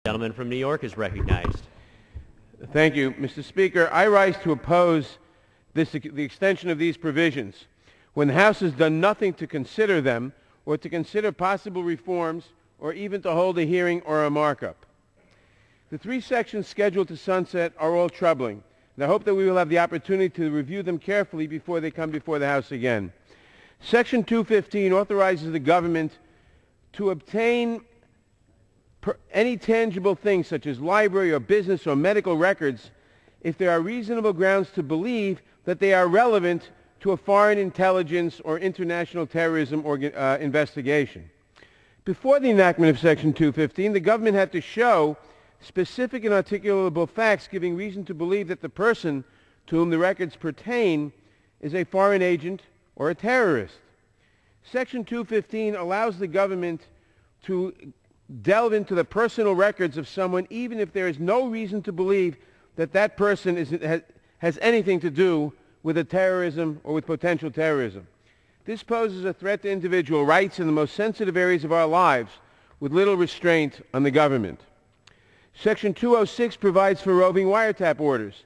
The gentleman from New York is recognized. Thank you, Mr. Speaker. I rise to oppose the extension of these provisions when the House has done nothing to consider them or to consider possible reforms or even to hold a hearing or a markup. The three sections scheduled to sunset are all troubling, and I hope that we will have the opportunity to review them carefully before they come before the House again. Section 215 authorizes the government to obtain any tangible things such as library or business or medical records if there are reasonable grounds to believe that they are relevant to a foreign intelligence or international terrorism investigation. Before the enactment of Section 215, the government had to show specific and articulable facts giving reason to believe that the person to whom the records pertain is a foreign agent or a terrorist. Section 215 allows the government to delve into the personal records of someone even if there is no reason to believe that that person has anything to do with a terrorism or with potential terrorism. This poses a threat to individual rights in the most sensitive areas of our lives with little restraint on the government. Section 206 provides for roving wiretap orders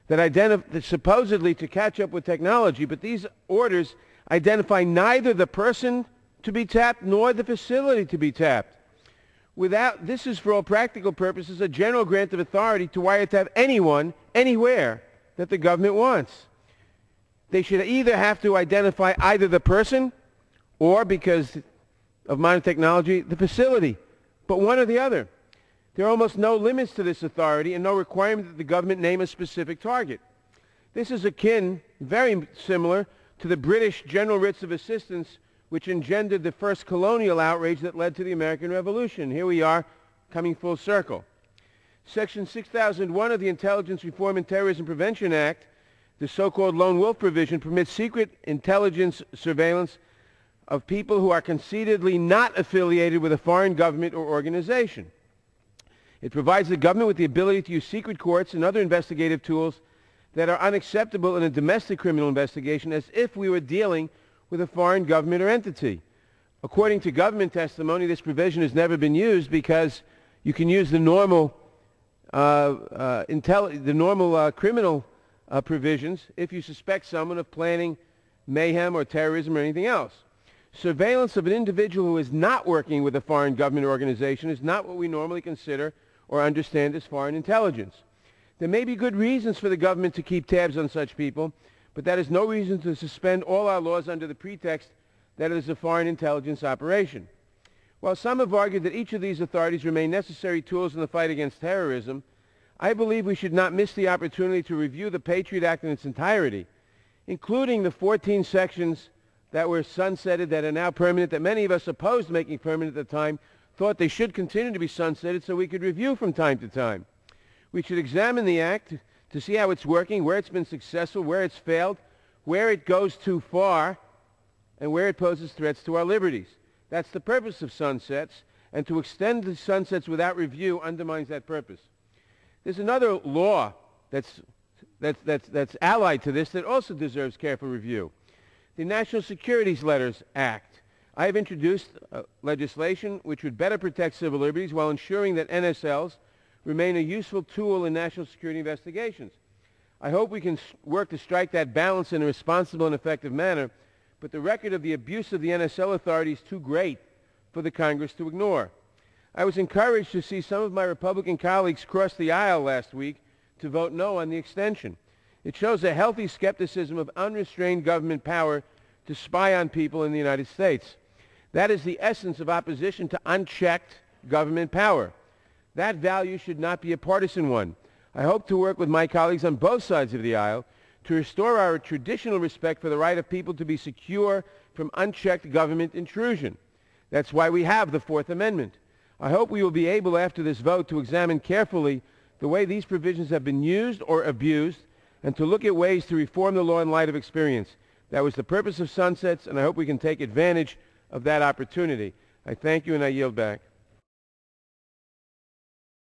that supposedly to catch up with technology, but these orders identify neither the person to be tapped nor the facility to be tapped. This is for all practical purposes a general grant of authority to wiretap anyone, anywhere that the government wants. They should either have to identify either the person or, because of modern technology, the facility, but one or the other. There are almost no limits to this authority and no requirement that the government name a specific target. This is akin, very similar, to the British general writs of assistance which engendered the first colonial outrage that led to the American Revolution. Here we are, coming full circle. Section 6001 of the Intelligence Reform and Terrorism Prevention Act, the so-called lone wolf provision, permits secret intelligence surveillance of people who are conceitedly not affiliated with a foreign government or organization. It provides the government with the ability to use secret courts and other investigative tools that are unacceptable in a domestic criminal investigation as if we were dealing with a foreign government or entity. According to government testimony, this provision has never been used because you can use the normal criminal provisions if you suspect someone of planning mayhem or terrorism or anything else. Surveillance of an individual who is not working with a foreign government or organization is not what we normally consider or understand as foreign intelligence. There may be good reasons for the government to keep tabs on such people, but that is no reason to suspend all our laws under the pretext that it is a foreign intelligence operation. While some have argued that each of these authorities remain necessary tools in the fight against terrorism, I believe we should not miss the opportunity to review the PATRIOT Act in its entirety, including the 14 sections that were sunsetted that are now permanent, that many of us opposed making permanent at the time, thought they should continue to be sunsetted so we could review from time to time. We should examine the Act to see how it's working, where it's been successful, where it's failed, where it goes too far, and where it poses threats to our liberties. That's the purpose of sunsets, and to extend the sunsets without review undermines that purpose. There's another law that's allied to this that also deserves careful review. The National Securities Letters Act. I have introduced legislation which would better protect civil liberties while ensuring that NSLs remain a useful tool in national security investigations. I hope we can work to strike that balance in a responsible and effective manner, but the record of the abuse of the NSL authority is too great for the Congress to ignore. I was encouraged to see some of my Republican colleagues cross the aisle last week to vote no on the extension. It shows a healthy skepticism of unrestrained government power to spy on people in the United States. That is the essence of opposition to unchecked government power. That value should not be a partisan one. I hope to work with my colleagues on both sides of the aisle to restore our traditional respect for the right of people to be secure from unchecked government intrusion. That's why we have the Fourth Amendment. I hope we will be able, after this vote, to examine carefully the way these provisions have been used or abused and to look at ways to reform the law in light of experience. That was the purpose of sunsets, and I hope we can take advantage of that opportunity. I thank you, and I yield back.